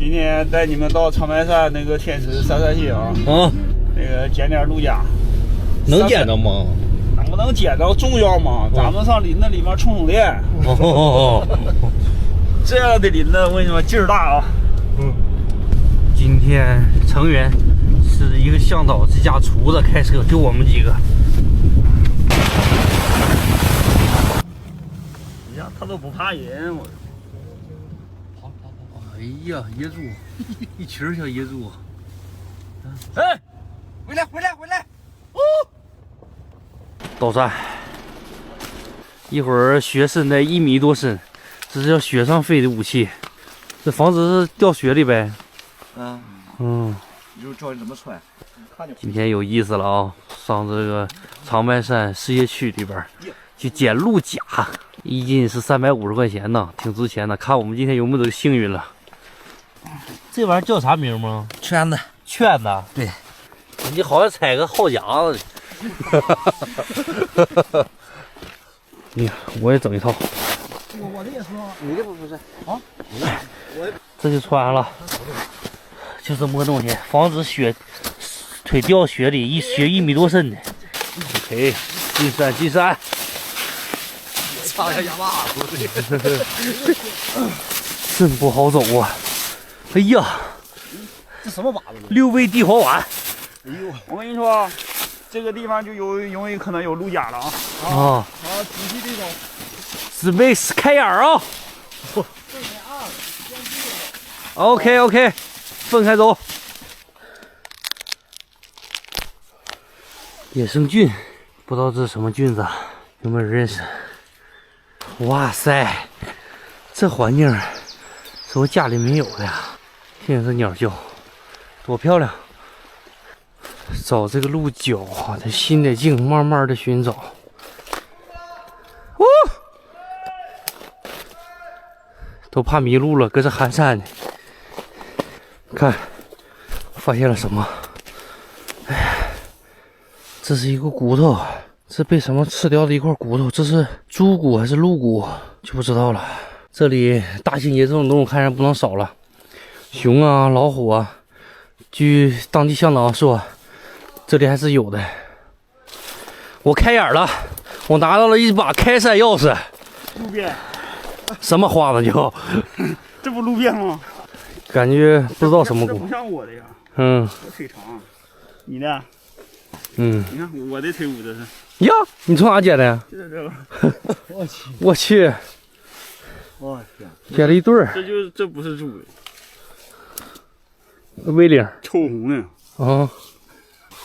今天带你们到长白山那个天池散散心啊。那个捡点陆家。能捡着吗？能不能捡着重要吗？咱们上林子里面充电。这样的林子，我跟你说劲儿大啊。今天成员是一个向导之家厨子开车，就我们几个。你看他都不怕人，我。哎呀，野猪，一群小野猪。哎，回来！哦，到站。一会儿雪深在1米多深，这是要雪上飞的武器，这防止是掉雪里呗。你就教你怎么穿。今天有意思了啊！上这个长白山事业区里边去捡鹿甲，一斤是350块钱呢，挺值钱的。看我们今天有没有这个幸运了。这玩意儿叫啥名吗？圈子。圈子。对。你好像踩个号夹子。你看，我也整一套。我的也是吗？你的不是啊？这就穿上了，就这么个东西，防止腿掉雪里，雪1米多深的。OK， 进山。擦一下哑巴子。真不好走啊！哎呀，这什么靶子？6味地黄丸。哎呦，我跟你说，这个地方就容易可能有鹿甲了啊！好，仔细地走，准备开眼啊！OK， 分开走。野生菌，不知道这是什么菌子，有没有人认识？哇塞，这环境是我家里没有的呀！听着这鸟叫，多漂亮！找这个鹿角啊，得心得静，慢慢的寻找。都怕迷路了，搁这寒山呢。看，发现了什么？哎呀，这是一个骨头，这被什么吃掉的一块骨头？这是猪骨还是鹿骨？就不知道了。这里大型野生动物看着不能少了，熊啊、老虎啊。据当地向导说，这里还是有的。我开眼了，我拿到了一把开山钥匙。路边。什么花子叫？这不路边吗？感觉不知道什么骨。这不像我的呀。我腿长，你呢？你看我的腿骨这是。呀，你从哪捡的呀？就是这个。我去。我天，捡了一对儿。这不是猪的。威领。臭红的。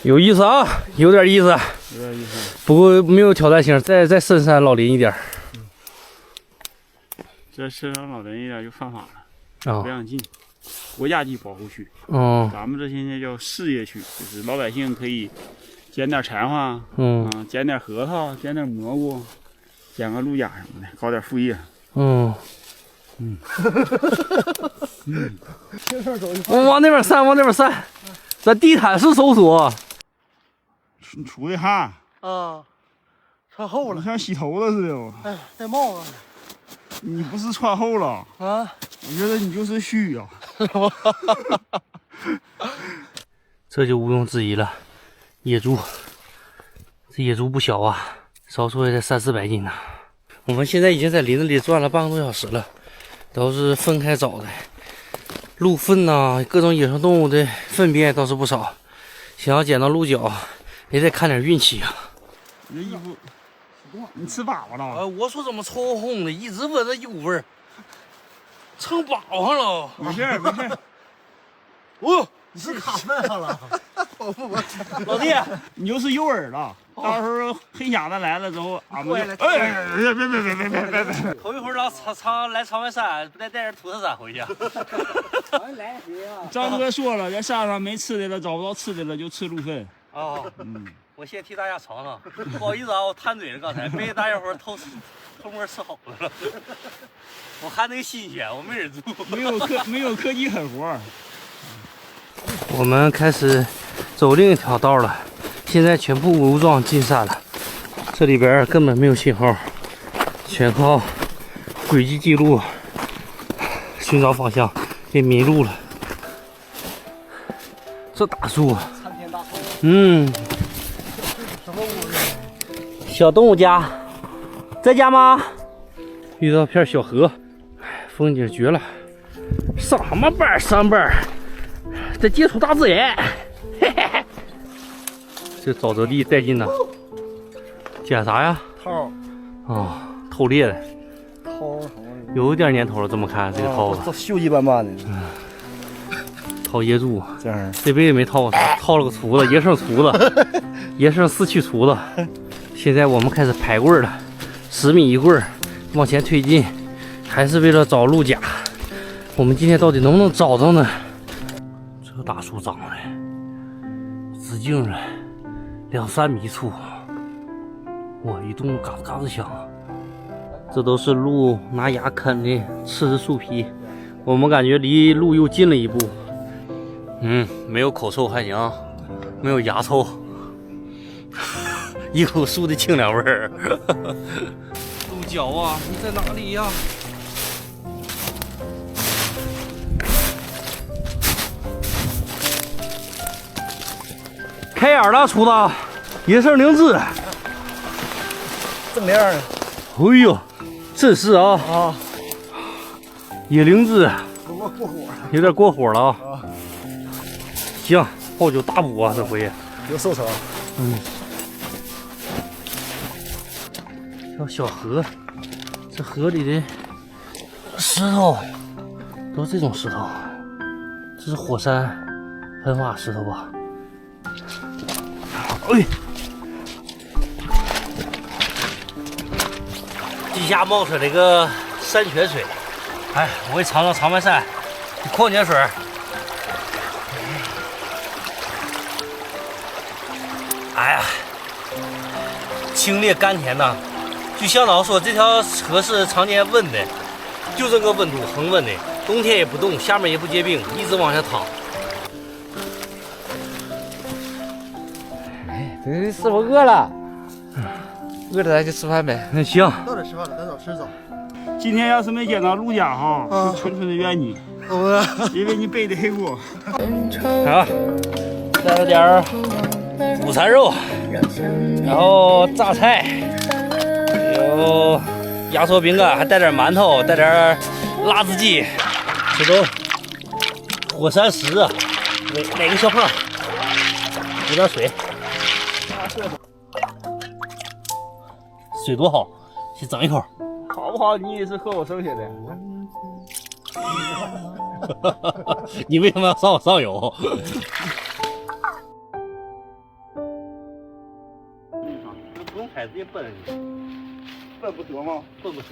有意思啊，有点意思。有点意思。不过没有挑战性，再深山老林一点。这深山老林一点就犯法了，不让进。国家级保护区。咱们这现在叫事业区，就是老百姓可以捡点柴花，捡点核桃，捡点蘑菇，捡个鹿甲什么的，搞点副业。往那边散，咱地毯式搜索。出的汗啊，穿厚了，像洗头了似的。哎，戴帽子。你不是穿厚了啊？我觉得你就是虚啊。这就毋庸置疑了，野猪，这野猪不小啊，少说也得300-400斤呢。我们现在已经在林子里转了半个多小时了，都是分开找的，鹿粪呐，各种野生动物的粪便倒是不少。想要捡到鹿角，也得看点运气啊。你这衣服，你吃粑粑了？我说怎么臭烘烘的，一直闻着一股味儿，蹭饱上了。没事。你是卡饭上了。老弟，你就是诱饵了。到时候黑匣子来了之后，俺们就别。头一回来长白山，不得带点土特产回去。张哥说了，在山上没吃的了，找不到吃的了，就吃鹿粪。我先替大家尝尝，不好意思啊，我贪嘴了，刚才被大家伙偷摸吃好了。我看那个新鲜，我没忍住。没有科技狠活。我们开始走另一条道了，现在全部武装进山了，这里边根本没有信号，全靠轨迹记录寻找方向，给迷路了。这大树，小动物家在家吗？遇到片小河，风景绝了。上什么班？上班，在接触大自然。嘿嘿嘿。这沼泽地带劲呐！捡啥呀？套。哦，透裂的。套有点年头了，这么看这个套子，都锈迹斑斑的。套椰柱，这样这辈子没套过，套了个厨子，也剩厨子，也剩4去厨子。现在我们开始排棍了，10米一棍，往前推进，还是为了找鹿甲。我们今天到底能不能找着呢？这大树长的，直径2、3米粗，哇，一动嘎吱嘎吱响。这都是鹿拿牙啃的刺的树皮，我们感觉离鹿又近了一步。没有口臭还行，没有牙臭，一口树的清凉味儿。鹿角啊，你在哪里呀？开眼了，厨子，野生灵芝，正亮的。哎呦，真是啊！野灵芝，有点过火了啊！行，泡酒大补啊，这回有收成。条小河，这河里的石头都是这种石头，这是火山喷发石头吧？哎，地下冒出来个山泉水，哎，我也尝尝长白山矿泉水。哎呀，清冽甘甜呐！据向导说，这条河是常年温的，就这个温度恒温的，冬天也不冻，下面也不结冰，一直往下淌。哎，这师傅饿了，饿了咱就吃饭呗。那行，到点吃饭了，咱找吃找。今天要是没捡到鹿甲哈，就纯纯的怨你，因为你背的黑锅。好，带了点午餐肉，然后榨菜，有压缩饼干，还带点馒头，带点辣子鸡，这都火山石啊！哪个小胖？有点水，水多好，先整一口。好不好？你也是喝我剩下的。你为什么要上我上游？不用踩，直接奔上去。奔不得吗？奔不得。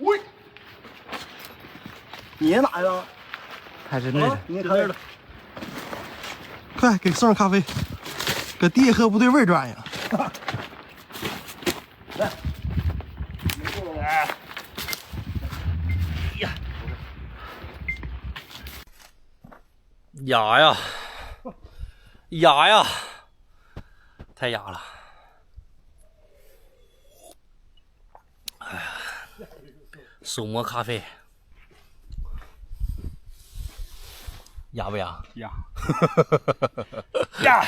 喂，你哪呀？还是那个，你看这了。快给送上咖啡，搁地下喝不对味儿转呀。来，哎呀，哑呀，哑呀，太哑了。哎呀，手磨咖啡，哑不哑？哑，哑。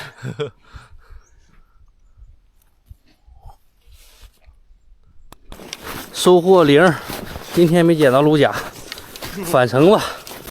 收获0，今天没捡到鹿甲，返程吧。